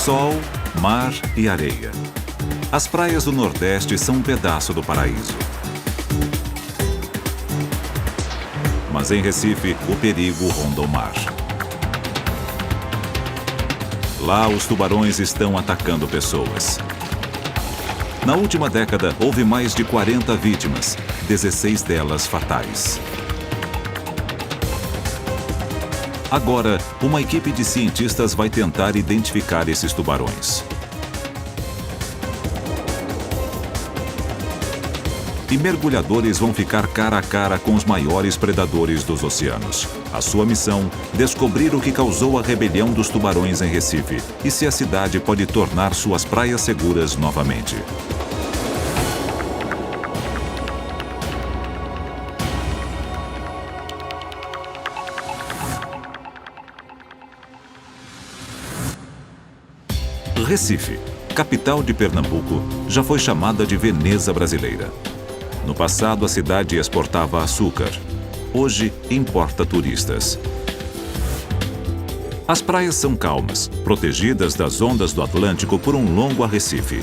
Sol, mar e areia. As praias do Nordeste são um pedaço do paraíso. Mas em Recife, o perigo ronda o mar. Lá, os tubarões estão atacando pessoas. Na última década, houve mais de 40 vítimas, 16 delas fatais. Agora, uma equipe de cientistas vai tentar identificar esses tubarões. E mergulhadores vão ficar cara a cara com os maiores predadores dos oceanos. A sua missão, descobrir o que causou a rebelião dos tubarões em Recife e se a cidade pode tornar suas praias seguras novamente. Recife, capital de Pernambuco, já foi chamada de Veneza brasileira. No passado, a cidade exportava açúcar. Hoje, importa turistas. As praias são calmas, protegidas das ondas do Atlântico por um longo arrecife.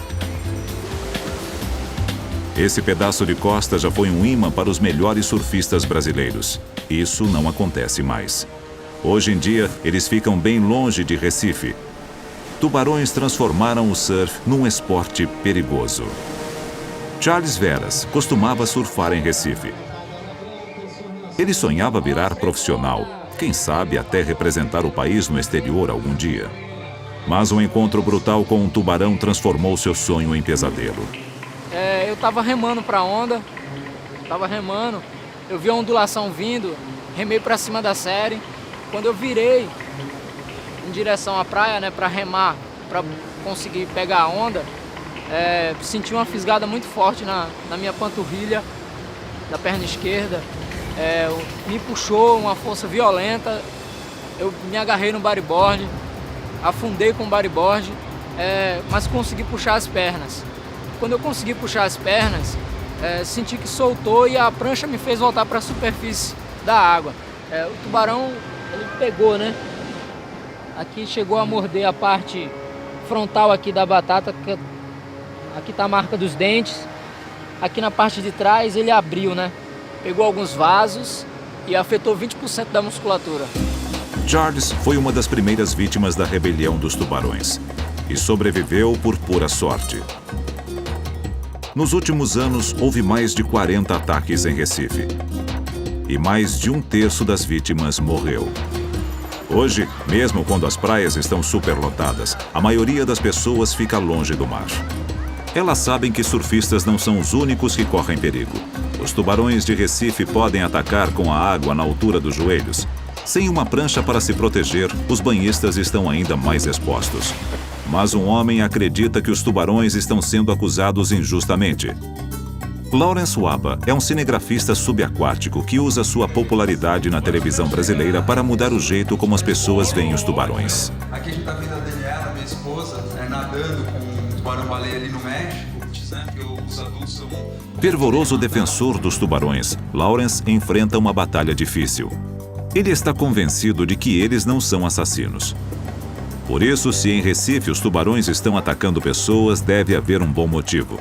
Esse pedaço de costa já foi um imã para os melhores surfistas brasileiros. Isso não acontece mais. Hoje em dia, eles ficam bem longe de Recife. Tubarões transformaram o surf num esporte perigoso. Charles Veras costumava surfar em Recife. Ele sonhava virar profissional, quem sabe até representar o país no exterior algum dia. Mas um encontro brutal com um tubarão transformou seu sonho em pesadelo. Eu estava remando para a onda, eu vi a ondulação vindo, remei para cima da série. Quando eu virei em direção à praia, né, para remar, para conseguir pegar a onda, senti uma fisgada muito forte na minha panturrilha, da perna esquerda. Me puxou uma força violenta, eu me agarrei no bodyboard, afundei com o bodyboard, mas consegui puxar as pernas. Quando eu consegui puxar as pernas, senti que soltou e a prancha me fez voltar para a superfície da água. O tubarão, ele pegou, né? Aqui chegou a morder a parte frontal aqui da batata, aqui está a marca dos dentes. Aqui na parte de trás ele abriu, né? Pegou alguns vasos e afetou 20% da musculatura. Charles foi uma das primeiras vítimas da rebelião dos tubarões e sobreviveu por pura sorte. Nos últimos anos, houve mais de 40 ataques em Recife e mais de um terço das vítimas morreu. Hoje, mesmo quando as praias estão superlotadas, a maioria das pessoas fica longe do mar. Elas sabem que surfistas não são os únicos que correm perigo. Os tubarões de Recife podem atacar com a água na altura dos joelhos. Sem uma prancha para se proteger, os banhistas estão ainda mais expostos. Mas um homem acredita que os tubarões estão sendo acusados injustamente. Lawrence Waba é um cinegrafista subaquático que usa sua popularidade na televisão brasileira para mudar o jeito como as pessoas veem os tubarões. Aqui a gente está vendo a Daniela, minha esposa, nadando com um tubarão-baleia ali no México, né, que os adultos são... Fervoroso defensor dos tubarões, Lawrence enfrenta uma batalha difícil. Ele está convencido de que eles não são assassinos. Por isso, se em Recife os tubarões estão atacando pessoas, deve haver um bom motivo.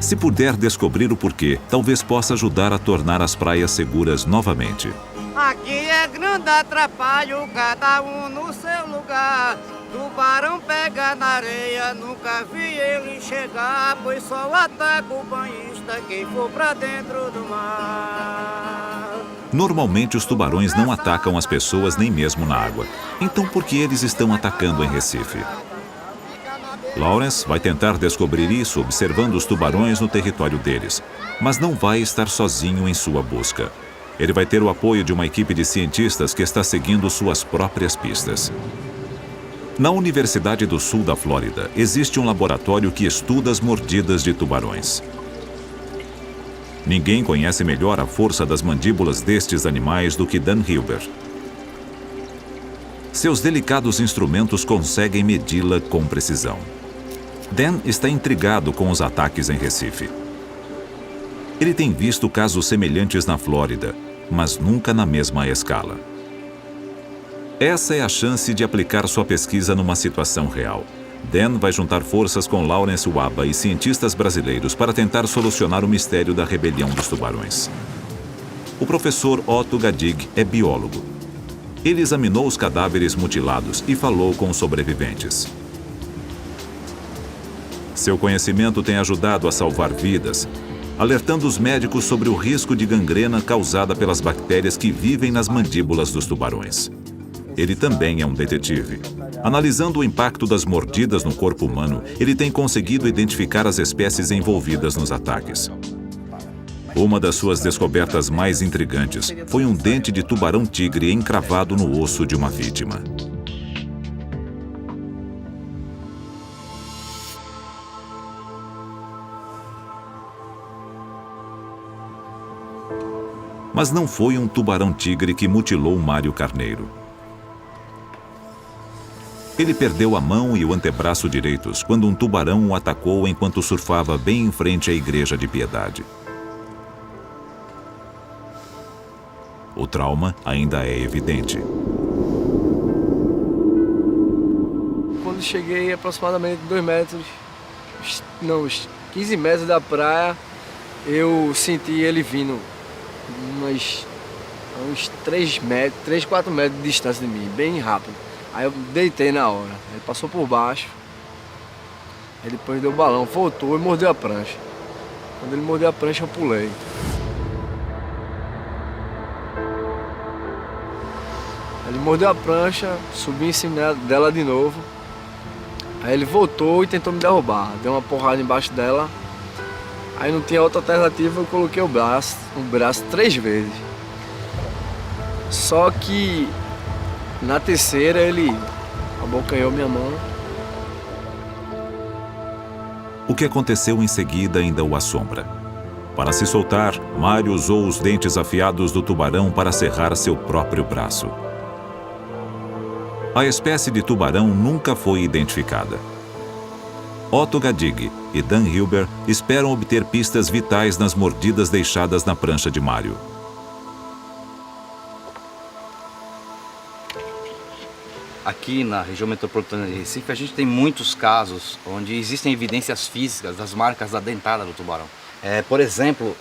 Se puder descobrir o porquê, talvez possa ajudar a tornar as praias seguras novamente. Aqui é grande atrapalho, cada um no seu lugar. Tubarão pega na areia, nunca vi ele chegar, pois só ataca o banhista quem for pra dentro do mar. Normalmente os tubarões não atacam as pessoas nem mesmo na água. Então por que eles estão atacando em Recife? Lawrence vai tentar descobrir isso observando os tubarões no território deles, mas não vai estar sozinho em sua busca. Ele vai ter o apoio de uma equipe de cientistas que está seguindo suas próprias pistas. Na Universidade do Sul da Flórida, existe um laboratório que estuda as mordidas de tubarões. Ninguém conhece melhor a força das mandíbulas destes animais do que Dan Hilber. Seus delicados instrumentos conseguem medi-la com precisão. Dan está intrigado com os ataques em Recife. Ele tem visto casos semelhantes na Flórida, mas nunca na mesma escala. Essa é a chance de aplicar sua pesquisa numa situação real. Dan vai juntar forças com Lawrence Waba e cientistas brasileiros para tentar solucionar o mistério da rebelião dos tubarões. O professor Otto Gadig é biólogo. Ele examinou os cadáveres mutilados e falou com os sobreviventes. Seu conhecimento tem ajudado a salvar vidas, alertando os médicos sobre o risco de gangrena causada pelas bactérias que vivem nas mandíbulas dos tubarões. Ele também é um detetive. Analisando o impacto das mordidas no corpo humano, ele tem conseguido identificar as espécies envolvidas nos ataques. Uma das suas descobertas mais intrigantes foi um dente de tubarão-tigre encravado no osso de uma vítima. Mas não foi um tubarão-tigre que mutilou Mário Carneiro. Ele perdeu a mão e o antebraço direitos quando um tubarão o atacou enquanto surfava bem em frente à Igreja de Piedade. O trauma ainda é evidente. Quando cheguei aproximadamente 2 metros, uns 15 metros da praia, eu senti ele vindo uns 3, 4 metros de distância de mim, bem rápido. Aí eu deitei na hora, ele passou por baixo, aí depois deu o balão, voltou e mordeu a prancha. Quando ele mordeu a prancha, eu pulei. Ele mordeu a prancha, subi em cima dela de novo, aí ele voltou e tentou me derrubar, deu uma porrada embaixo dela, aí não tinha outra alternativa, eu coloquei o braço 3 vezes. Só que na terceira ele abocanhou minha mão. O que aconteceu em seguida ainda o assombra. Para se soltar, Mário usou os dentes afiados do tubarão para serrar seu próprio braço. A espécie de tubarão nunca foi identificada. Otto Gadig e Dan Hilber esperam obter pistas vitais nas mordidas deixadas na prancha de Mário. Aqui na região metropolitana de Recife, a gente tem muitos casos onde existem evidências físicas das marcas da dentada do tubarão. Por exemplo,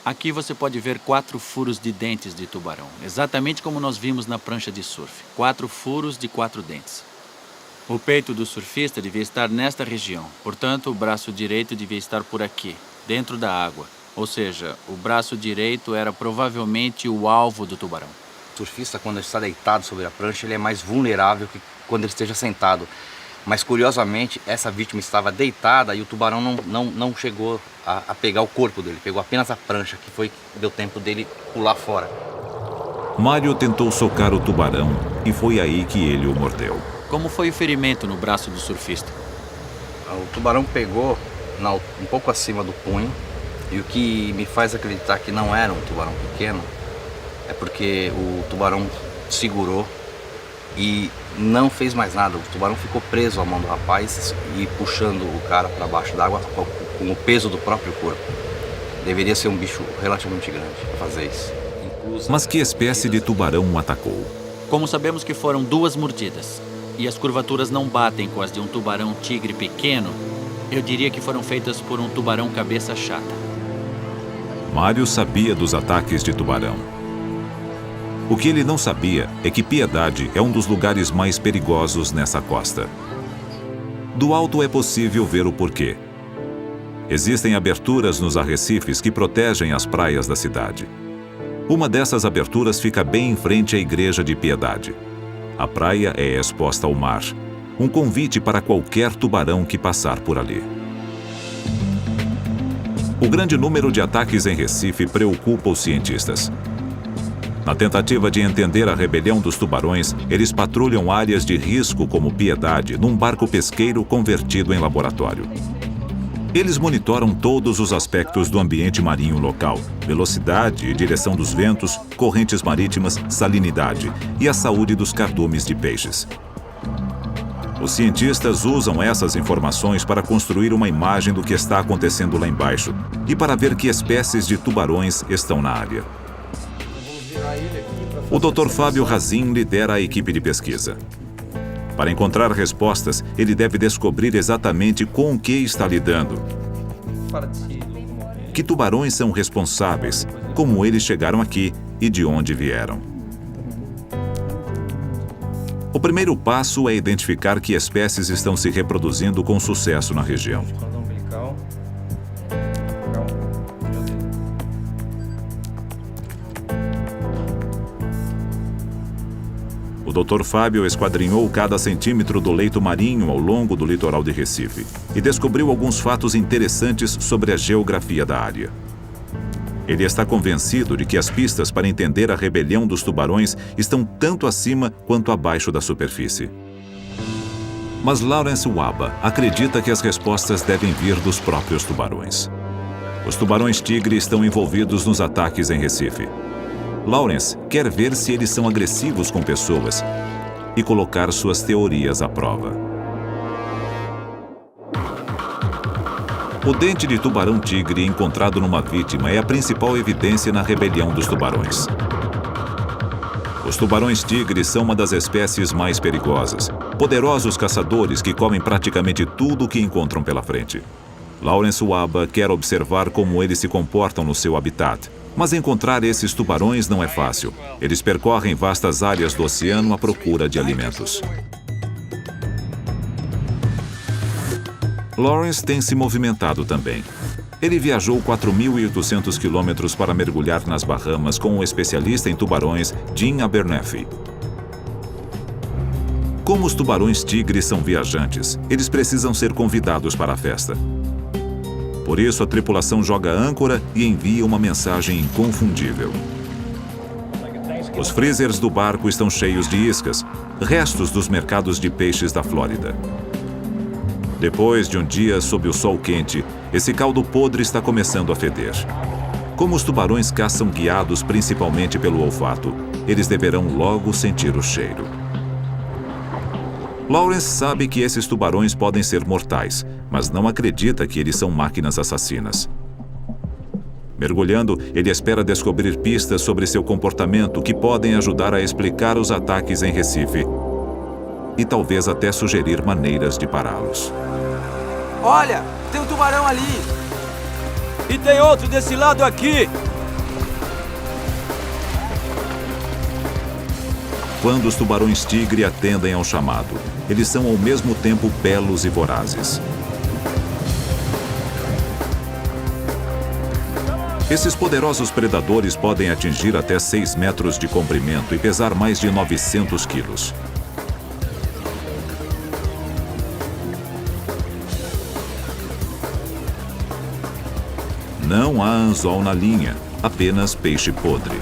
aqui você pode ver 4 furos de dentes de tubarão, exatamente como nós vimos na prancha de surf. 4 furos de 4 dentes. O peito do surfista devia estar nesta região, portanto o braço direito devia estar por aqui, dentro da água. Ou seja, o braço direito era provavelmente o alvo do tubarão. o surfista, quando está deitado sobre a prancha, ele é mais vulnerável que quando ele esteja sentado. Mas, curiosamente, essa vítima estava deitada e o tubarão não chegou a pegar o corpo dele. Pegou apenas a prancha, que deu tempo dele pular fora. Mário tentou socar o tubarão e foi aí que ele o mordeu. Como foi o ferimento no braço do surfista? O tubarão pegou um pouco acima do punho. E o que me faz acreditar que não era um tubarão pequeno é porque o tubarão segurou e não fez mais nada. O tubarão ficou preso à mão do rapaz e puxando o cara para baixo d'água com o peso do próprio corpo. Deveria ser um bicho relativamente grande para fazer isso. Mas que espécie de tubarão o atacou? Como sabemos que foram 2 mordidas e as curvaturas não batem com as de um tubarão tigre pequeno, eu diria que foram feitas por um tubarão cabeça chata. Mário sabia dos ataques de tubarão. O que ele não sabia é que Piedade é um dos lugares mais perigosos nessa costa. Do alto é possível ver o porquê. Existem aberturas nos arrecifes que protegem as praias da cidade. Uma dessas aberturas fica bem em frente à Igreja de Piedade. A praia é exposta ao mar, um convite para qualquer tubarão que passar por ali. O grande número de ataques em Recife preocupa os cientistas. Na tentativa de entender a rebelião dos tubarões, eles patrulham áreas de risco como Piedade num barco pesqueiro convertido em laboratório. Eles monitoram todos os aspectos do ambiente marinho local: velocidade e direção dos ventos, correntes marítimas, salinidade e a saúde dos cardumes de peixes. Os cientistas usam essas informações para construir uma imagem do que está acontecendo lá embaixo e para ver que espécies de tubarões estão na área. O Dr. Fábio Razin lidera a equipe de pesquisa. Para encontrar respostas, ele deve descobrir exatamente com o que está lidando. Que tubarões são responsáveis, como eles chegaram aqui e de onde vieram. O primeiro passo é identificar que espécies estão se reproduzindo com sucesso na região. O Dr. Fábio esquadrinhou cada centímetro do leito marinho ao longo do litoral de Recife e descobriu alguns fatos interessantes sobre a geografia da área. Ele está convencido de que as pistas para entender a rebelião dos tubarões estão tanto acima quanto abaixo da superfície. Mas Lawrence Waba acredita que as respostas devem vir dos próprios tubarões. Os tubarões-tigre estão envolvidos nos ataques em Recife. Lawrence quer ver se eles são agressivos com pessoas e colocar suas teorias à prova. O dente de tubarão-tigre encontrado numa vítima é a principal evidência na rebelião dos tubarões. Os tubarões-tigre são uma das espécies mais perigosas, poderosos caçadores que comem praticamente tudo o que encontram pela frente. Lawrence Waba quer observar como eles se comportam no seu habitat. Mas encontrar esses tubarões não é fácil. Eles percorrem vastas áreas do oceano à procura de alimentos. Lawrence tem se movimentado também. Ele viajou 4.800 quilômetros para mergulhar nas Bahamas com o especialista em tubarões Jim Abernethy. Como os tubarões-tigre são viajantes, eles precisam ser convidados para a festa. Por isso, a tripulação joga âncora e envia uma mensagem inconfundível. Os freezers do barco estão cheios de iscas, restos dos mercados de peixes da Flórida. Depois de um dia sob o sol quente, esse caldo podre está começando a feder. Como os tubarões caçam guiados principalmente pelo olfato, eles deverão logo sentir o cheiro. Lawrence sabe que esses tubarões podem ser mortais, mas não acredita que eles são máquinas assassinas. Mergulhando, ele espera descobrir pistas sobre seu comportamento que podem ajudar a explicar os ataques em Recife e talvez até sugerir maneiras de pará-los. Olha, tem um tubarão ali! E tem outro desse lado aqui! Quando os tubarões-tigre atendem ao chamado, eles são ao mesmo tempo belos e vorazes. Esses poderosos predadores podem atingir até 6 metros de comprimento e pesar mais de 900 quilos. Não há anzol na linha, apenas peixe podre.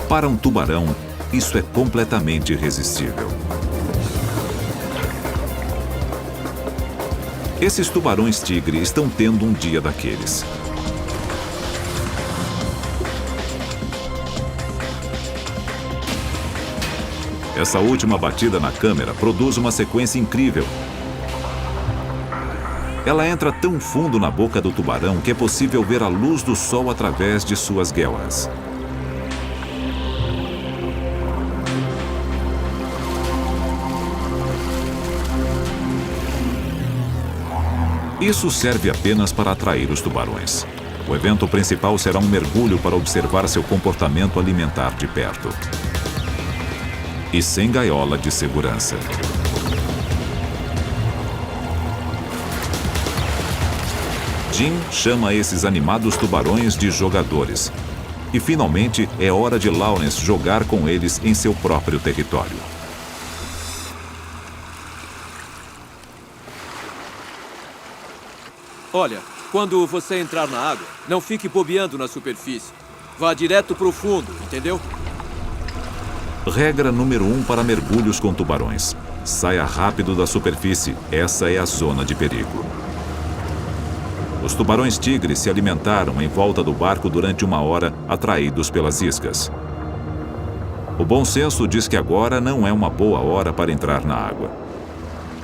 Para um tubarão, isso é completamente irresistível. Esses tubarões-tigre estão tendo um dia daqueles. Essa última batida na câmera produz uma sequência incrível. Ela entra tão fundo na boca do tubarão que é possível ver a luz do sol através de suas guelras. Isso serve apenas para atrair os tubarões. O evento principal será um mergulho para observar seu comportamento alimentar de perto. E sem gaiola de segurança. Jim chama esses animados tubarões de jogadores. E finalmente é hora de Lawrence jogar com eles em seu próprio território. Olha, quando você entrar na água, não fique bobeando na superfície. Vá direto pro fundo, entendeu? Regra número 1 para mergulhos com tubarões. Saia rápido da superfície, essa é a zona de perigo. Os tubarões-tigre se alimentaram em volta do barco durante 1 hora, atraídos pelas iscas. O bom senso diz que agora não é uma boa hora para entrar na água.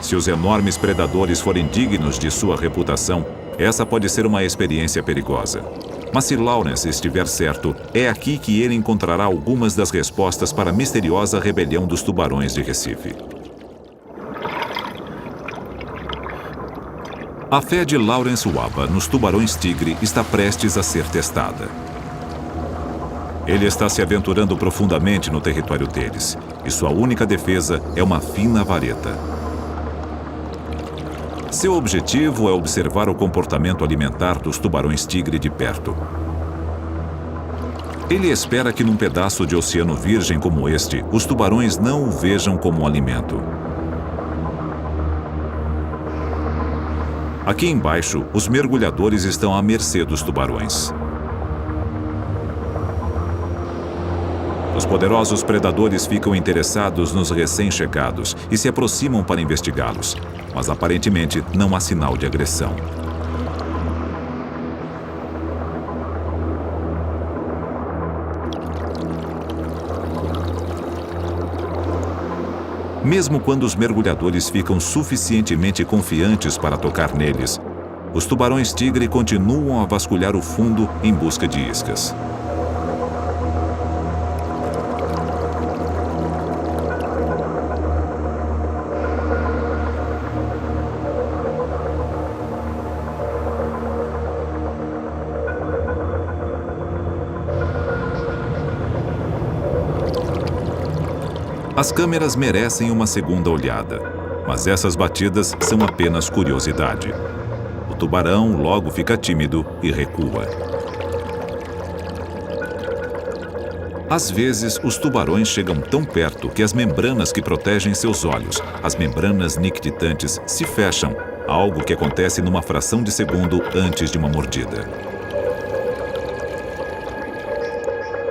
Se os enormes predadores forem dignos de sua reputação, essa pode ser uma experiência perigosa. Mas se Lawrence estiver certo, é aqui que ele encontrará algumas das respostas para a misteriosa rebelião dos tubarões de Recife. A fé de Lawrence Waba nos tubarões-tigre está prestes a ser testada. Ele está se aventurando profundamente no território deles, e sua única defesa é uma fina vareta. Seu objetivo é observar o comportamento alimentar dos tubarões-tigre de perto. Ele espera que num pedaço de oceano virgem como este, os tubarões não o vejam como um alimento. Aqui embaixo, os mergulhadores estão à mercê dos tubarões. Os poderosos predadores ficam interessados nos recém-chegados e se aproximam para investigá-los, mas aparentemente não há sinal de agressão. Mesmo quando os mergulhadores ficam suficientemente confiantes para tocar neles, os tubarões-tigre continuam a vasculhar o fundo em busca de iscas. As câmeras merecem uma segunda olhada, mas essas batidas são apenas curiosidade. O tubarão logo fica tímido e recua. Às vezes, os tubarões chegam tão perto que as membranas que protegem seus olhos, as membranas nictitantes, se fecham, algo que acontece numa fração de segundo antes de uma mordida.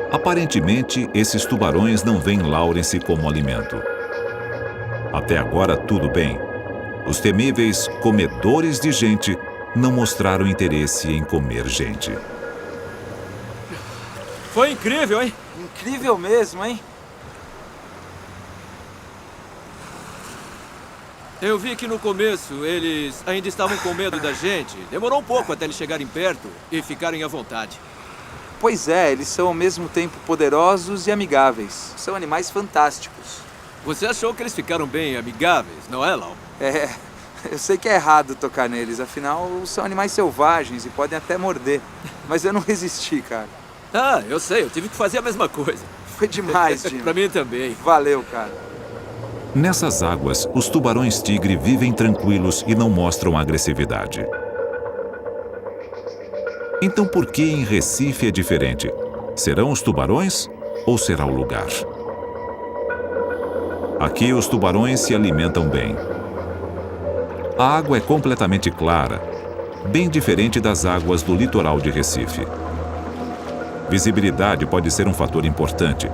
Aparentemente, esses tubarões não veem Lawrence como alimento. Até agora, tudo bem. Os temíveis comedores de gente não mostraram interesse em comer gente. Foi incrível, hein? Incrível mesmo, hein? Eu vi que no começo eles ainda estavam com medo da gente. Demorou um pouco até eles chegarem perto e ficarem à vontade. Pois é, eles são ao mesmo tempo poderosos e amigáveis. São animais fantásticos. Você achou que eles ficaram bem amigáveis, não é, Lau? É, eu sei que é errado tocar neles, afinal são animais selvagens e podem até morder. Mas eu não resisti, cara. Ah, eu sei, eu tive que fazer a mesma coisa. Foi demais, Jim. Pra mim também. Valeu, cara. Nessas águas, os tubarões-tigre vivem tranquilos e não mostram agressividade. Então por que em Recife é diferente? Serão os tubarões ou será o lugar? Aqui os tubarões se alimentam bem. A água é completamente clara, bem diferente das águas do litoral de Recife. Visibilidade pode ser um fator importante.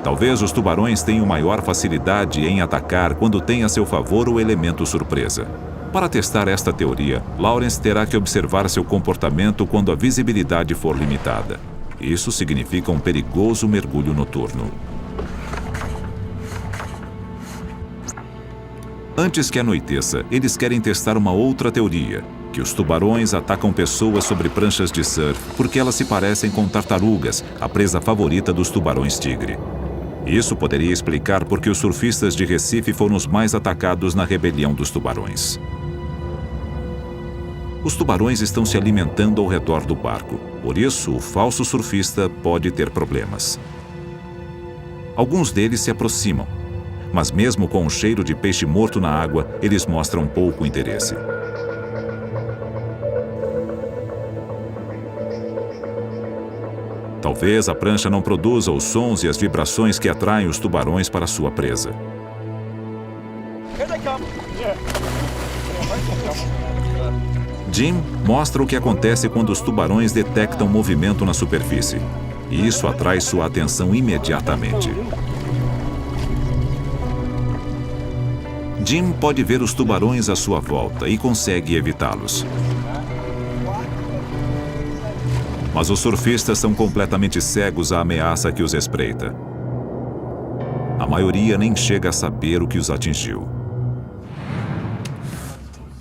Talvez os tubarões tenham maior facilidade em atacar quando têm a seu favor o elemento surpresa. Para testar esta teoria, Lawrence terá que observar seu comportamento quando a visibilidade for limitada. Isso significa um perigoso mergulho noturno. Antes que anoiteça, eles querem testar uma outra teoria, que os tubarões atacam pessoas sobre pranchas de surf porque elas se parecem com tartarugas, a presa favorita dos tubarões-tigre. Isso poderia explicar por que os surfistas de Recife foram os mais atacados na rebelião dos tubarões. Os tubarões estão se alimentando ao redor do barco, por isso o falso surfista pode ter problemas. Alguns deles se aproximam, mas mesmo com o cheiro de peixe morto na água, eles mostram pouco interesse. Talvez a prancha não produza os sons e as vibrações que atraem os tubarões para sua presa. Jim mostra o que acontece quando os tubarões detectam movimento na superfície. E isso atrai sua atenção imediatamente. Jim pode ver os tubarões à sua volta e consegue evitá-los. Mas os surfistas são completamente cegos à ameaça que os espreita. A maioria nem chega a saber o que os atingiu.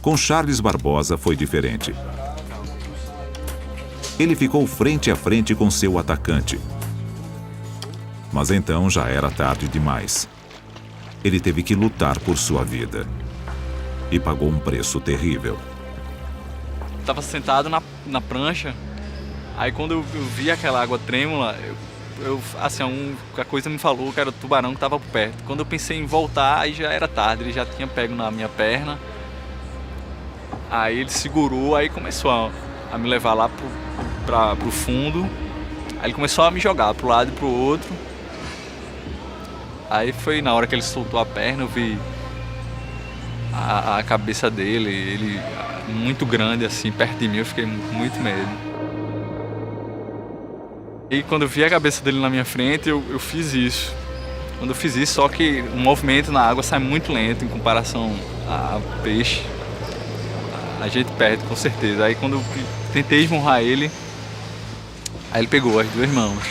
Com Charles Barbosa foi diferente. Ele ficou frente a frente com seu atacante. Mas então já era tarde demais. Ele teve que lutar por sua vida. E pagou um preço terrível. Estava sentado na prancha, aí quando eu vi aquela água trêmula, a coisa me falou que era o tubarão que estava perto. Quando eu pensei em voltar, aí já era tarde, ele já tinha pego na minha perna. Aí ele segurou, aí começou a me levar lá pro fundo. Aí ele começou a me jogar pro lado e pro outro. Aí foi na hora que ele soltou a perna, eu vi a cabeça dele, ele muito grande assim, perto de mim, eu fiquei com muito medo. E quando eu vi a cabeça dele na minha frente, eu fiz isso. Quando eu fiz isso, só que o movimento na água sai muito lento em comparação a peixe. A gente perde, com certeza. Aí quando eu tentei esmurrar ele, aí ele pegou as duas mãos.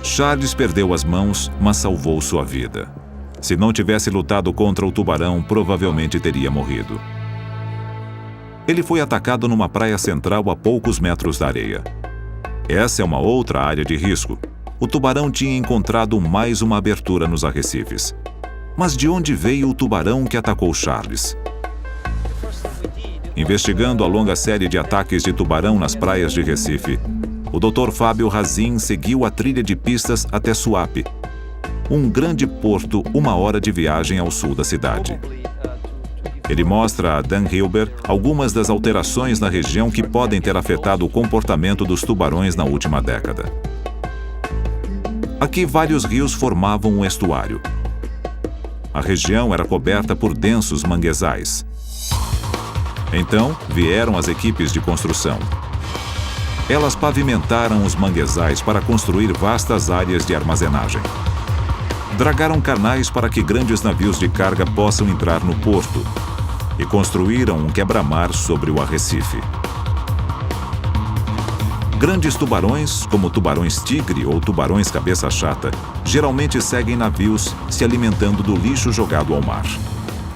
Charles perdeu as mãos, mas salvou sua vida. Se não tivesse lutado contra o tubarão, provavelmente teria morrido. Ele foi atacado numa praia central a poucos metros da areia. Essa é uma outra área de risco. O tubarão tinha encontrado mais uma abertura nos arrecifes. Mas de onde veio o tubarão que atacou Charles? Investigando a longa série de ataques de tubarão nas praias de Recife, o Dr. Fábio Razin seguiu a trilha de pistas até Suape, um grande porto 1 hora de viagem ao sul da cidade. Ele mostra a Dan Hilber algumas das alterações na região que podem ter afetado o comportamento dos tubarões na última década. Aqui vários rios formavam um estuário. A região era coberta por densos manguezais. Então, vieram as equipes de construção. Elas pavimentaram os manguezais para construir vastas áreas de armazenagem. Dragaram canais para que grandes navios de carga possam entrar no porto e construíram um quebra-mar sobre o arrecife. Grandes tubarões, como tubarões-tigre ou tubarões cabeça-chata, geralmente seguem navios se alimentando do lixo jogado ao mar.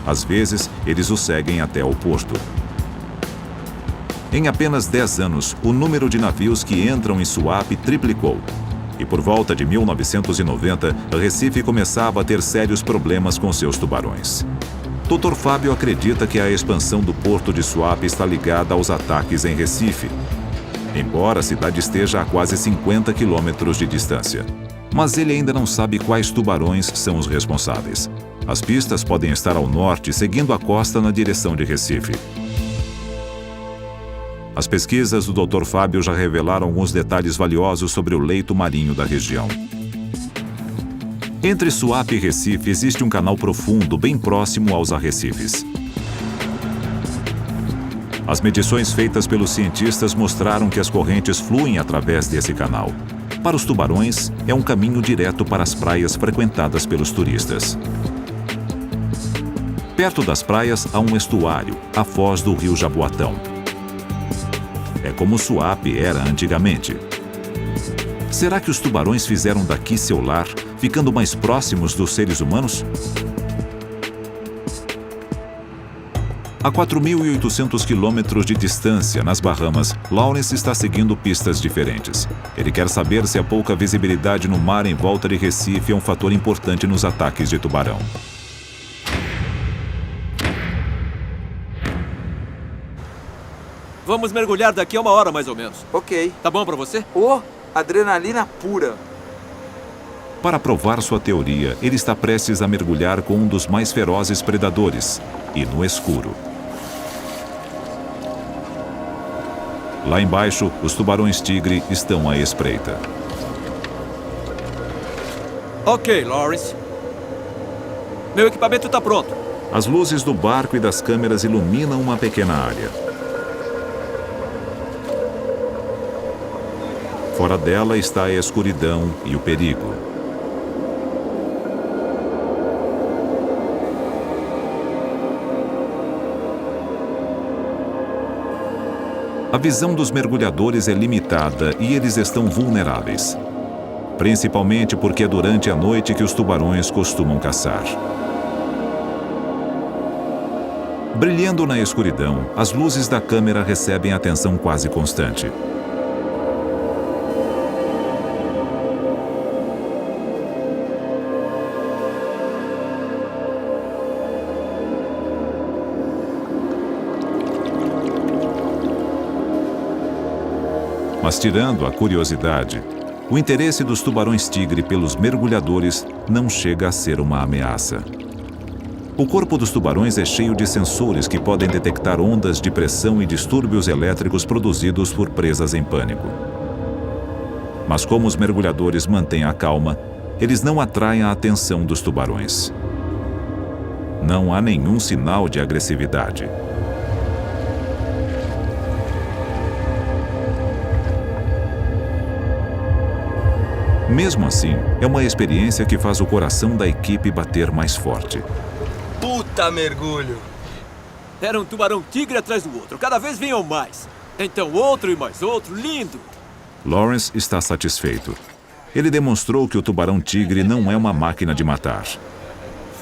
Às vezes, eles o seguem até o porto. Em apenas 10 anos, o número de navios que entram em Suape triplicou. E por volta de 1990, Recife começava a ter sérios problemas com seus tubarões. Dr. Fábio acredita que a expansão do porto de Suape está ligada aos ataques em Recife, embora a cidade esteja a quase 50 quilômetros de distância. Mas ele ainda não sabe quais tubarões são os responsáveis. As pistas podem estar ao norte, seguindo a costa na direção de Recife. As pesquisas do Dr. Fábio já revelaram alguns detalhes valiosos sobre o leito marinho da região. Entre Suape e Recife existe um canal profundo bem próximo aos arrecifes. As medições feitas pelos cientistas mostraram que as correntes fluem através desse canal. Para os tubarões, é um caminho direto para as praias frequentadas pelos turistas. Perto das praias há um estuário, a foz do rio Jaboatão. É como Suape era antigamente. Será que os tubarões fizeram daqui seu lar, ficando mais próximos dos seres humanos? A 4.800 quilômetros de distância, nas Bahamas, Lawrence está seguindo pistas diferentes. Ele quer saber se a pouca visibilidade no mar em volta de Recife é um fator importante nos ataques de tubarão. Vamos mergulhar daqui a 1 hora, mais ou menos. Ok. Tá bom pra você? Adrenalina pura. Para provar sua teoria, ele está prestes a mergulhar com um dos mais ferozes predadores, e no escuro. Lá embaixo, os tubarões-tigre estão à espreita. Ok, Lawrence. Meu equipamento tá pronto. As luzes do barco e das câmeras iluminam uma pequena área. Fora dela está a escuridão e o perigo. A visão dos mergulhadores é limitada e eles estão vulneráveis. Principalmente porque é durante a noite que os tubarões costumam caçar. Brilhando na escuridão, as luzes da câmera recebem atenção quase constante. Mas tirando a curiosidade, o interesse dos tubarões-tigre pelos mergulhadores não chega a ser uma ameaça. O corpo dos tubarões é cheio de sensores que podem detectar ondas de pressão e distúrbios elétricos produzidos por presas em pânico. Mas como os mergulhadores mantêm a calma, eles não atraem a atenção dos tubarões. Não há nenhum sinal de agressividade. Mesmo assim, é uma experiência que faz o coração da equipe bater mais forte. Puta mergulho! Era um tubarão-tigre atrás do outro. Cada vez vinham mais. Então outro e mais outro. Lindo! Lawrence está satisfeito. Ele demonstrou que o tubarão-tigre não é uma máquina de matar.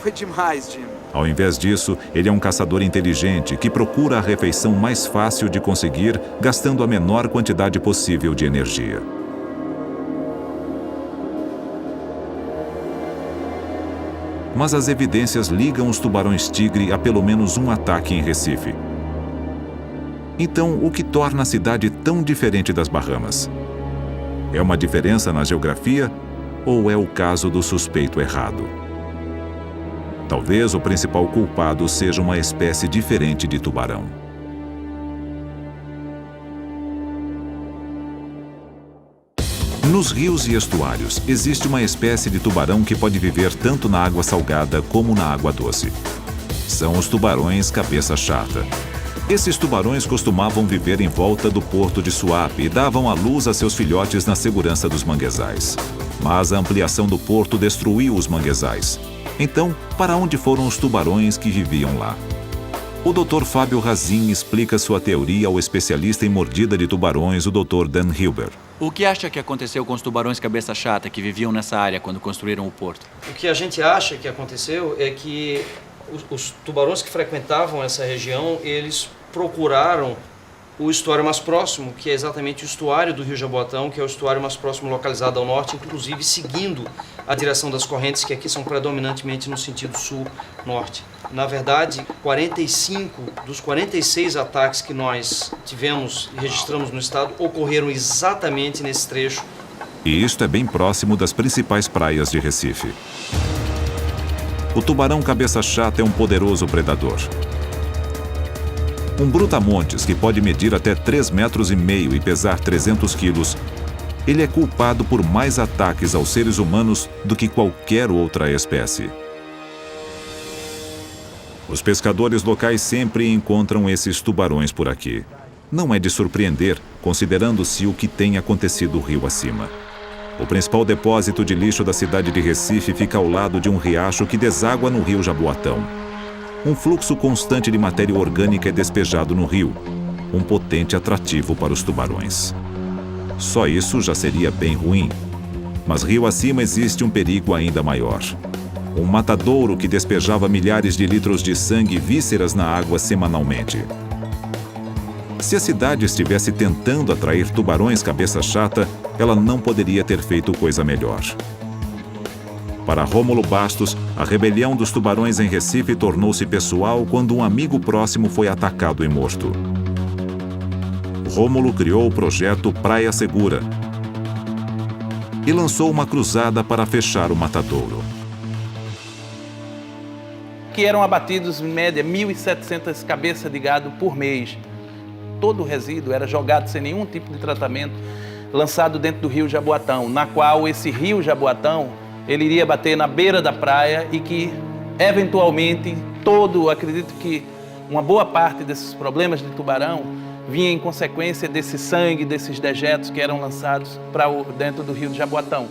Foi demais, Jim. Ao invés disso, ele é um caçador inteligente que procura a refeição mais fácil de conseguir, gastando a menor quantidade possível de energia. Mas as evidências ligam os tubarões-tigre a pelo menos um ataque em Recife. Então, o que torna a cidade tão diferente das Bahamas? É uma diferença na geografia ou é o caso do suspeito errado? Talvez o principal culpado seja uma espécie diferente de tubarão. Nos rios e estuários, existe uma espécie de tubarão que pode viver tanto na água salgada como na água doce. São os tubarões cabeça chata. Esses tubarões costumavam viver em volta do porto de Suape e davam à luz a seus filhotes na segurança dos manguezais. Mas a ampliação do porto destruiu os manguezais. Então, para onde foram os tubarões que viviam lá? O Dr. Fábio Razin explica sua teoria ao especialista em mordida de tubarões, o Dr. Dan Hilber. O que acha que aconteceu com os tubarões cabeça chata que viviam nessa área quando construíram o porto? O que a gente acha que aconteceu é que os tubarões que frequentavam essa região, eles procuraram o estuário mais próximo, que é exatamente o estuário do Rio Jaboatão, que é o estuário mais próximo localizado ao norte, inclusive seguindo a direção das correntes, que aqui são predominantemente no sentido sul-norte. Na verdade, 45 dos 46 ataques que nós tivemos e registramos no estado ocorreram exatamente nesse trecho. E isto é bem próximo das principais praias de Recife. O tubarão cabeça chata é um poderoso predador. Um brutamontes que pode medir até 3,5 metros e pesar 300 quilos, ele é culpado por mais ataques aos seres humanos do que qualquer outra espécie. Os pescadores locais sempre encontram esses tubarões por aqui. Não é de surpreender, considerando-se o que tem acontecido rio acima. O principal depósito de lixo da cidade de Recife fica ao lado de um riacho que deságua no rio Jaboatão. Um fluxo constante de matéria orgânica é despejado no rio, um potente atrativo para os tubarões. Só isso já seria bem ruim. Mas rio acima existe um perigo ainda maior. Um matadouro que despejava milhares de litros de sangue e vísceras na água semanalmente. Se a cidade estivesse tentando atrair tubarões cabeça chata, ela não poderia ter feito coisa melhor. Para Rômulo Bastos, a rebelião dos tubarões em Recife tornou-se pessoal quando um amigo próximo foi atacado e morto. Rômulo criou o projeto Praia Segura e lançou uma cruzada para fechar o matadouro. Que eram abatidos, em média, 1.700 cabeças de gado por mês. Todo o resíduo era jogado sem nenhum tipo de tratamento, lançado dentro do rio Jaboatão, na qual esse rio Jaboatão ele iria bater na beira da praia e que, eventualmente, acredito que uma boa parte desses problemas de tubarão vinha em consequência desse sangue, desses dejetos que eram lançados para dentro do rio Jaboatão.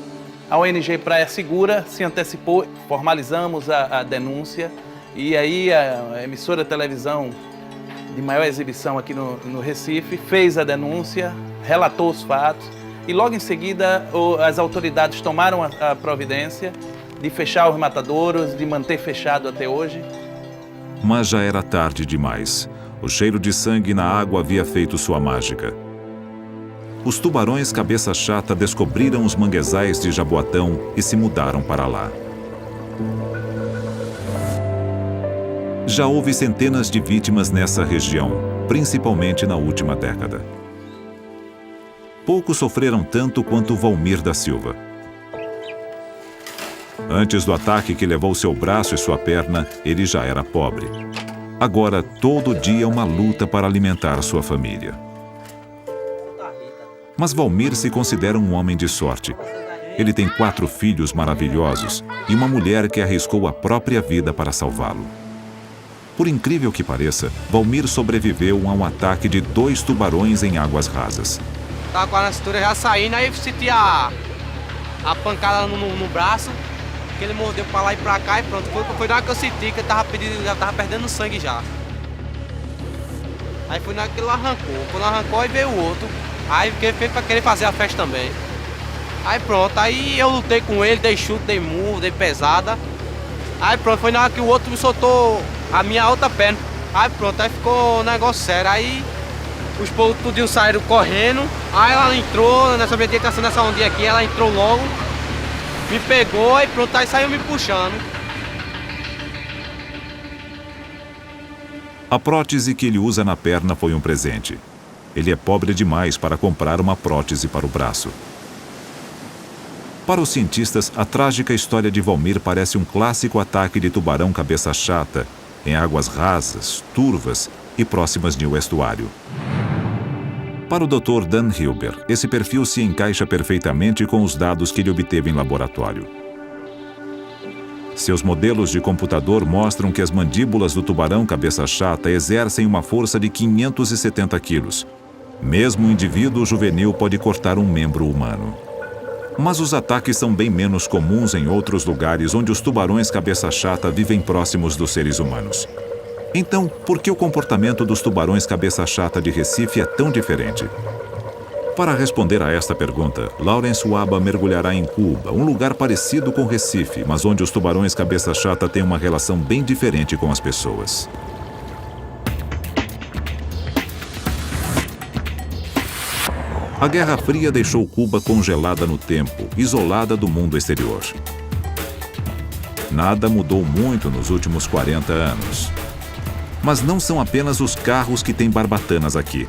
A ONG Praia Segura se antecipou, formalizamos a denúncia e aí a emissora de televisão de maior exibição aqui no Recife fez a denúncia, relatou os fatos e logo em seguida as autoridades tomaram a providência de fechar os matadouros, de manter fechado até hoje. Mas já era tarde demais. O cheiro de sangue na água havia feito sua mágica. Os tubarões cabeça chata descobriram os manguezais de Jaboatão e se mudaram para lá. Já houve centenas de vítimas nessa região, principalmente na última década. Poucos sofreram tanto quanto Valmir da Silva. Antes do ataque que levou seu braço e sua perna, ele já era pobre. Agora, todo dia uma luta para alimentar sua família. Mas Valmir se considera um homem de sorte. Ele tem 4 filhos maravilhosos e uma mulher que arriscou a própria vida para salvá-lo. Por incrível que pareça, Valmir sobreviveu a um ataque de 2 tubarões em águas rasas. Tava com a cintura já saindo, aí senti a pancada no braço, que ele mordeu pra lá e pra cá e pronto. Foi na hora que eu senti que já tava perdendo sangue já. Aí foi na hora que ele arrancou. Quando arrancou, aí veio o outro. Aí veio pra querer fazer a festa também. Aí pronto, aí eu lutei com ele, dei chute, dei murro, dei pesada. Aí pronto, foi na hora que o outro me soltou a minha outra perna. Aí pronto, aí ficou um negócio sério. Aí os povos tudinho saíram correndo. Aí ela entrou, nessa meditação, nessa ondinha aqui, ela entrou logo, me pegou e pronto, aí saiu me puxando. A prótese que ele usa na perna foi um presente. Ele é pobre demais para comprar uma prótese para o braço. Para os cientistas, a trágica história de Valmir parece um clássico ataque de tubarão cabeça chata em águas rasas, turvas e próximas de um estuário. Para o Dr. Dan Hilber, esse perfil se encaixa perfeitamente com os dados que ele obteve em laboratório. Seus modelos de computador mostram que as mandíbulas do tubarão cabeça chata exercem uma força de 570 quilos. Mesmo um indivíduo juvenil pode cortar um membro humano. Mas os ataques são bem menos comuns em outros lugares onde os tubarões cabeça chata vivem próximos dos seres humanos. Então, por que o comportamento dos tubarões cabeça chata de Recife é tão diferente? Para responder a esta pergunta, Lawrence Waba mergulhará em Cuba, um lugar parecido com Recife, mas onde os tubarões cabeça chata têm uma relação bem diferente com as pessoas. A Guerra Fria deixou Cuba congelada no tempo, isolada do mundo exterior. Nada mudou muito nos últimos 40 anos. Mas não são apenas os carros que têm barbatanas aqui.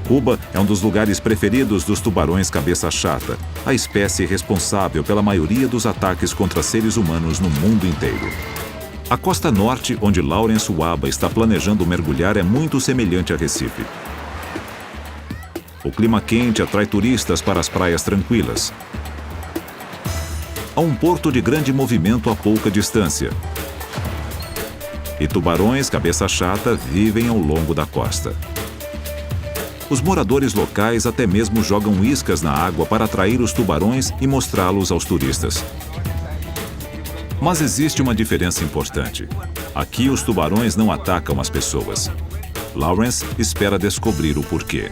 Cuba é um dos lugares preferidos dos tubarões cabeça chata, a espécie responsável pela maioria dos ataques contra seres humanos no mundo inteiro. A costa norte, onde Lawrence Waba está planejando mergulhar, é muito semelhante a Recife. O clima quente atrai turistas para as praias tranquilas. Há um porto de grande movimento a pouca distância. E tubarões cabeça chata vivem ao longo da costa. Os moradores locais até mesmo jogam iscas na água para atrair os tubarões e mostrá-los aos turistas. Mas existe uma diferença importante. Aqui os tubarões não atacam as pessoas. Lawrence espera descobrir o porquê.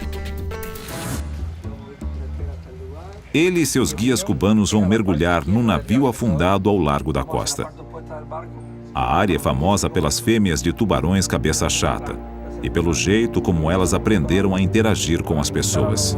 Ele e seus guias cubanos vão mergulhar num navio afundado ao largo da costa. A área é famosa pelas fêmeas de tubarões cabeça chata e pelo jeito como elas aprenderam a interagir com as pessoas.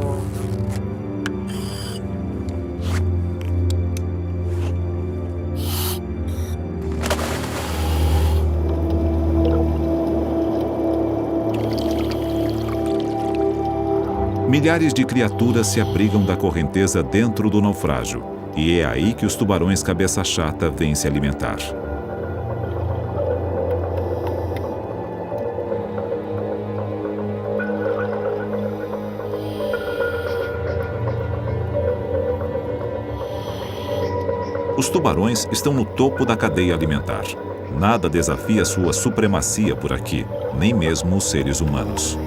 Milhares de criaturas se abrigam da correnteza dentro do naufrágio, e é aí que os tubarões cabeça chata vêm se alimentar. Os tubarões estão no topo da cadeia alimentar. Nada desafia sua supremacia por aqui, nem mesmo os seres humanos.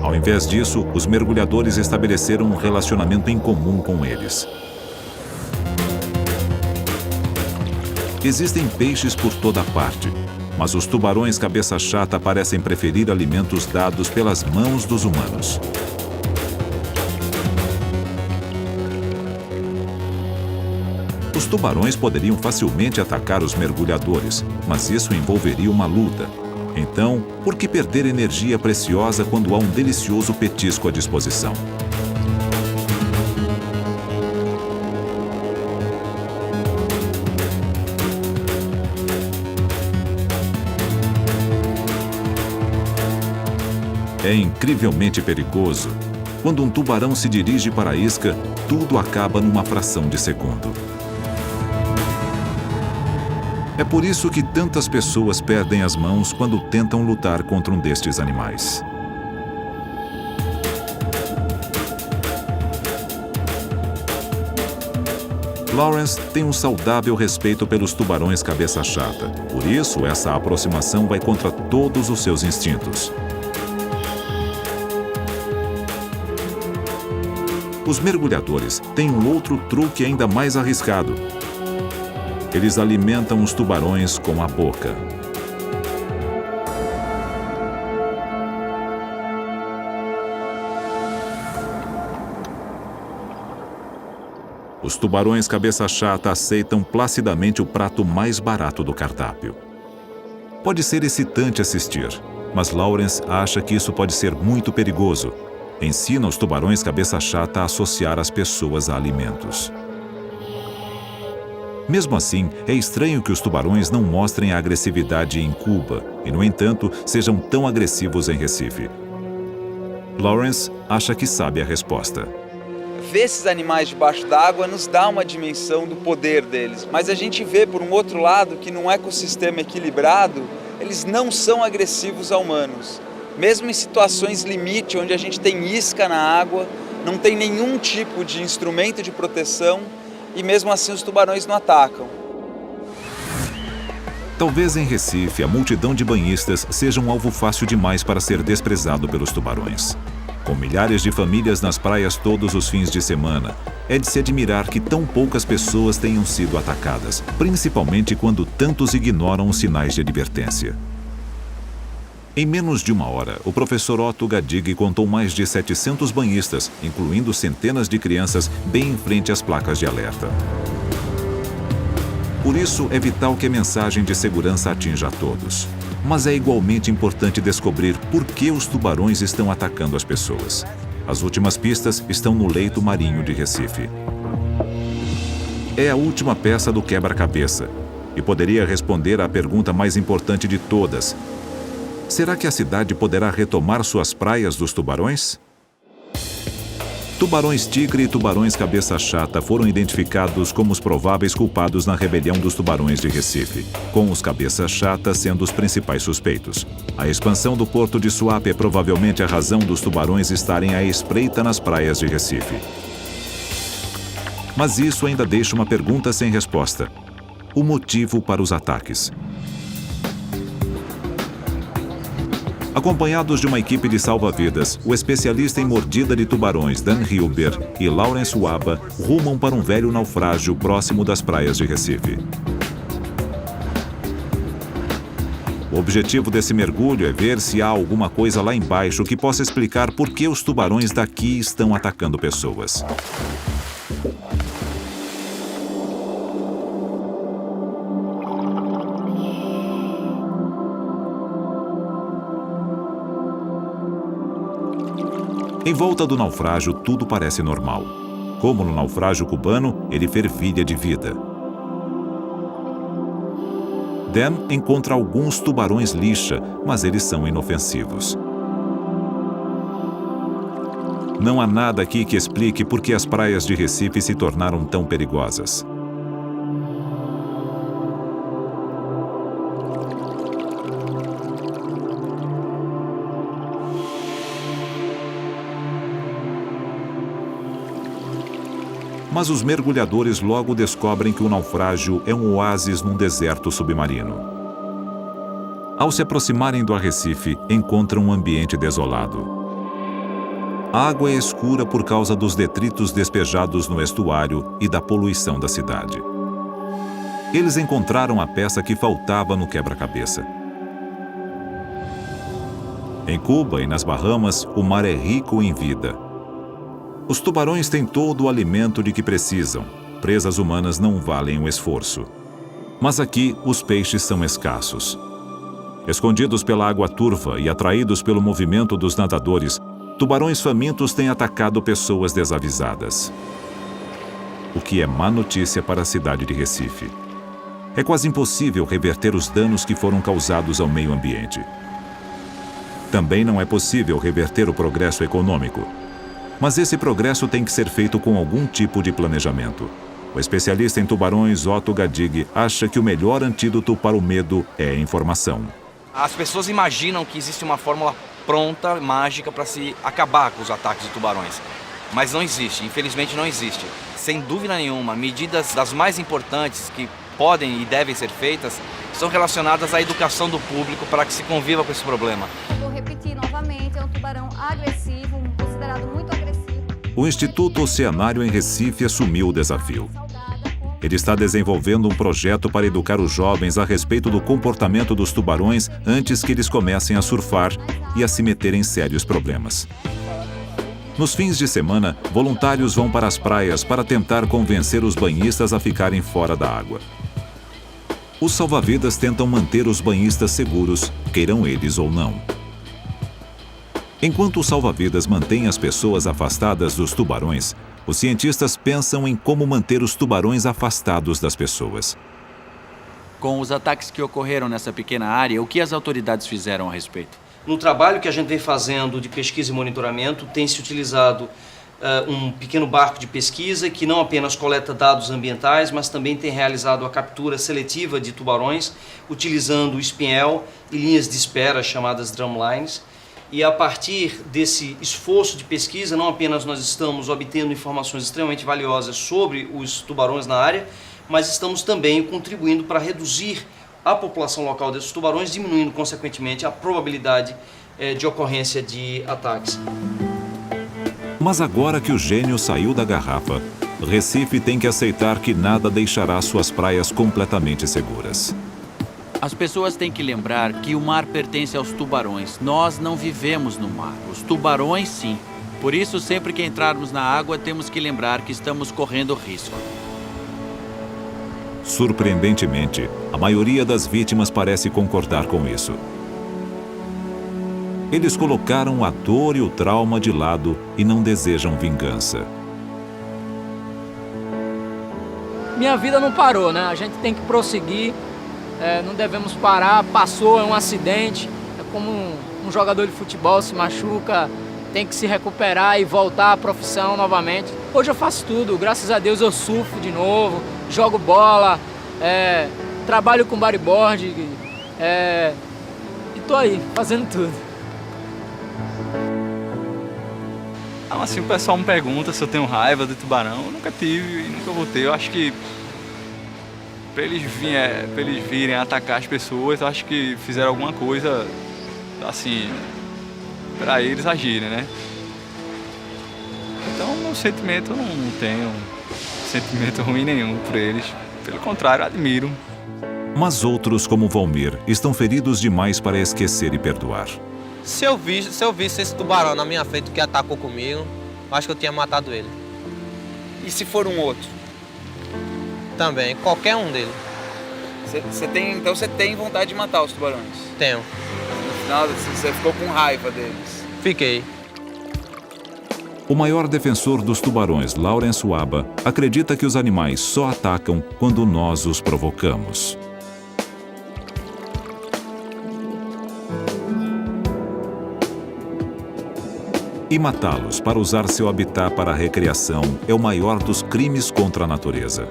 Ao invés disso, os mergulhadores estabeleceram um relacionamento em comum com eles. Existem peixes por toda parte, mas os tubarões cabeça chata parecem preferir alimentos dados pelas mãos dos humanos. Os tubarões poderiam facilmente atacar os mergulhadores, mas isso envolveria uma luta. Então, por que perder energia preciosa quando há um delicioso petisco à disposição? É incrivelmente perigoso. Quando um tubarão se dirige para a isca, tudo acaba numa fração de segundo. É por isso que tantas pessoas perdem as mãos quando tentam lutar contra um destes animais. Lawrence tem um saudável respeito pelos tubarões cabeça chata. Por isso, essa aproximação vai contra todos os seus instintos. Os mergulhadores têm um outro truque ainda mais arriscado. Eles alimentam os tubarões com a boca. Os tubarões cabeça chata aceitam placidamente o prato mais barato do cardápio. Pode ser excitante assistir, mas Lawrence acha que isso pode ser muito perigoso. Ensina os tubarões cabeça chata a associar as pessoas a alimentos. Mesmo assim, é estranho que os tubarões não mostrem a agressividade em Cuba e, no entanto, sejam tão agressivos em Recife. Lawrence acha que sabe a resposta. Ver esses animais debaixo d'água nos dá uma dimensão do poder deles, mas a gente vê, por um outro lado, que num ecossistema equilibrado, eles não são agressivos a humanos. Mesmo em situações limite, onde a gente tem isca na água, não tem nenhum tipo de instrumento de proteção e mesmo assim os tubarões não atacam. Talvez em Recife a multidão de banhistas seja um alvo fácil demais para ser desprezado pelos tubarões. Com milhares de famílias nas praias todos os fins de semana, é de se admirar que tão poucas pessoas tenham sido atacadas, principalmente quando tantos ignoram os sinais de advertência. Em menos de uma hora, o professor Otto Gadig contou mais de 700 banhistas, incluindo centenas de crianças, bem em frente às placas de alerta. Por isso, é vital que a mensagem de segurança atinja a todos. Mas é igualmente importante descobrir por que os tubarões estão atacando as pessoas. As últimas pistas estão no leito marinho de Recife. É a última peça do quebra-cabeça e poderia responder à pergunta mais importante de todas: será que a cidade poderá retomar suas praias dos tubarões? Tubarões tigre e tubarões cabeça chata foram identificados como os prováveis culpados na rebelião dos tubarões de Recife, com os cabeça chata sendo os principais suspeitos. A expansão do porto de Suape é provavelmente a razão dos tubarões estarem à espreita nas praias de Recife. Mas isso ainda deixa uma pergunta sem resposta: o motivo para os ataques. Acompanhados de uma equipe de salva-vidas, o especialista em mordida de tubarões Dan Hilber e Lawrence Waba rumam para um velho naufrágio próximo das praias de Recife. O objetivo desse mergulho é ver se há alguma coisa lá embaixo que possa explicar por que os tubarões daqui estão atacando pessoas. Em volta do naufrágio, tudo parece normal. Como no naufrágio cubano, ele fervilha de vida. Dan encontra alguns tubarões lixa, mas eles são inofensivos. Não há nada aqui que explique por que as praias de Recife se tornaram tão perigosas. Mas os mergulhadores logo descobrem que o naufrágio é um oásis num deserto submarino. Ao se aproximarem do arrecife, encontram um ambiente desolado. A água é escura por causa dos detritos despejados no estuário e da poluição da cidade. Eles encontraram a peça que faltava no quebra-cabeça. Em Cuba e nas Bahamas, o mar é rico em vida. Os tubarões têm todo o alimento de que precisam. Presas humanas não valem o esforço. Mas aqui, os peixes são escassos. Escondidos pela água turva e atraídos pelo movimento dos nadadores, tubarões famintos têm atacado pessoas desavisadas. O que é má notícia para a cidade de Recife. É quase impossível reverter os danos que foram causados ao meio ambiente. Também não é possível reverter o progresso econômico. Mas esse progresso tem que ser feito com algum tipo de planejamento. O especialista em tubarões, Otto Gadig, acha que o melhor antídoto para o medo é a informação. As pessoas imaginam que existe uma fórmula pronta, mágica, para se acabar com os ataques de tubarões. Mas não existe, infelizmente não existe. Sem dúvida nenhuma, medidas das mais importantes que podem e devem ser feitas são relacionadas à educação do público para que se conviva com esse problema. Vou repetir novamente, é um tubarão agressivo, considerado muito agressivo. O Instituto Oceanário em Recife assumiu o desafio. Ele está desenvolvendo um projeto para educar os jovens a respeito do comportamento dos tubarões antes que eles comecem a surfar e a se meter em sérios problemas. Nos fins de semana, voluntários vão para as praias para tentar convencer os banhistas a ficarem fora da água. Os salva-vidas tentam manter os banhistas seguros, queiram eles ou não. Enquanto os salva-vidas mantêm as pessoas afastadas dos tubarões, os cientistas pensam em como manter os tubarões afastados das pessoas. Com os ataques que ocorreram nessa pequena área, o que as autoridades fizeram a respeito? No trabalho que a gente vem fazendo de pesquisa e monitoramento, tem se utilizado um pequeno barco de pesquisa que não apenas coleta dados ambientais, mas também tem realizado a captura seletiva de tubarões, utilizando o espinhel e linhas de espera chamadas drumlines. E a partir desse esforço de pesquisa, não apenas nós estamos obtendo informações extremamente valiosas sobre os tubarões na área, mas estamos também contribuindo para reduzir a população local desses tubarões, diminuindo consequentemente a probabilidade de ocorrência de ataques. Mas agora que o gênio saiu da garrafa, Recife tem que aceitar que nada deixará suas praias completamente seguras. As pessoas têm que lembrar que o mar pertence aos tubarões. Nós não vivemos no mar. Os tubarões, sim. Por isso, sempre que entrarmos na água, temos que lembrar que estamos correndo risco. Surpreendentemente, a maioria das vítimas parece concordar com isso. Eles colocaram a dor e o trauma de lado e não desejam vingança. Minha vida não parou, né? A gente tem que prosseguir, não devemos parar. Passou, é um acidente, é como um jogador de futebol se machuca, tem que se recuperar e voltar à profissão novamente. Hoje eu faço tudo, graças a Deus eu surfo de novo, jogo bola, trabalho com bodyboard e tô aí, fazendo tudo. Assim, o pessoal me pergunta se eu tenho raiva do tubarão. Eu nunca tive e nunca vou ter. Eu acho que pra eles virem atacar as pessoas, eu acho que fizeram alguma coisa, assim, pra eles agirem, né? Então, meu sentimento, eu não tenho sentimento ruim nenhum por eles. Pelo contrário, admiro. Mas outros, como Valmir, estão feridos demais para esquecer e perdoar. Se eu visse esse tubarão na minha frente que atacou comigo, acho que eu tinha matado ele. E se for um outro? Também, qualquer um dele. Então você tem vontade de matar os tubarões? Tenho. No final, você ficou com raiva deles? Fiquei. O maior defensor dos tubarões, Lawrence Waba, acredita que os animais só atacam quando nós os provocamos. E matá-los para usar seu habitat para a recreação é o maior dos crimes contra a natureza.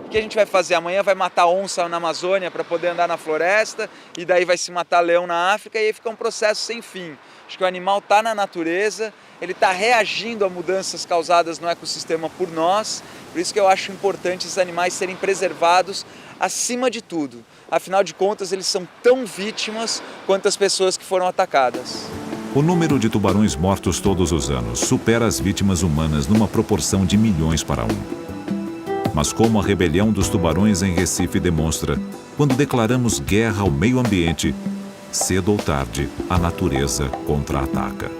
O que a gente vai fazer amanhã? Vai matar onça na Amazônia para poder andar na floresta, e daí vai se matar leão na África, e aí fica um processo sem fim. Acho que o animal está na natureza, ele está reagindo a mudanças causadas no ecossistema por nós, por isso que eu acho importante esses animais serem preservados acima de tudo. Afinal de contas, eles são tão vítimas quanto as pessoas que foram atacadas. O número de tubarões mortos todos os anos supera as vítimas humanas numa proporção de milhões para 1. Mas como a rebelião dos tubarões em Recife demonstra, quando declaramos guerra ao meio ambiente, cedo ou tarde, a natureza contra-ataca.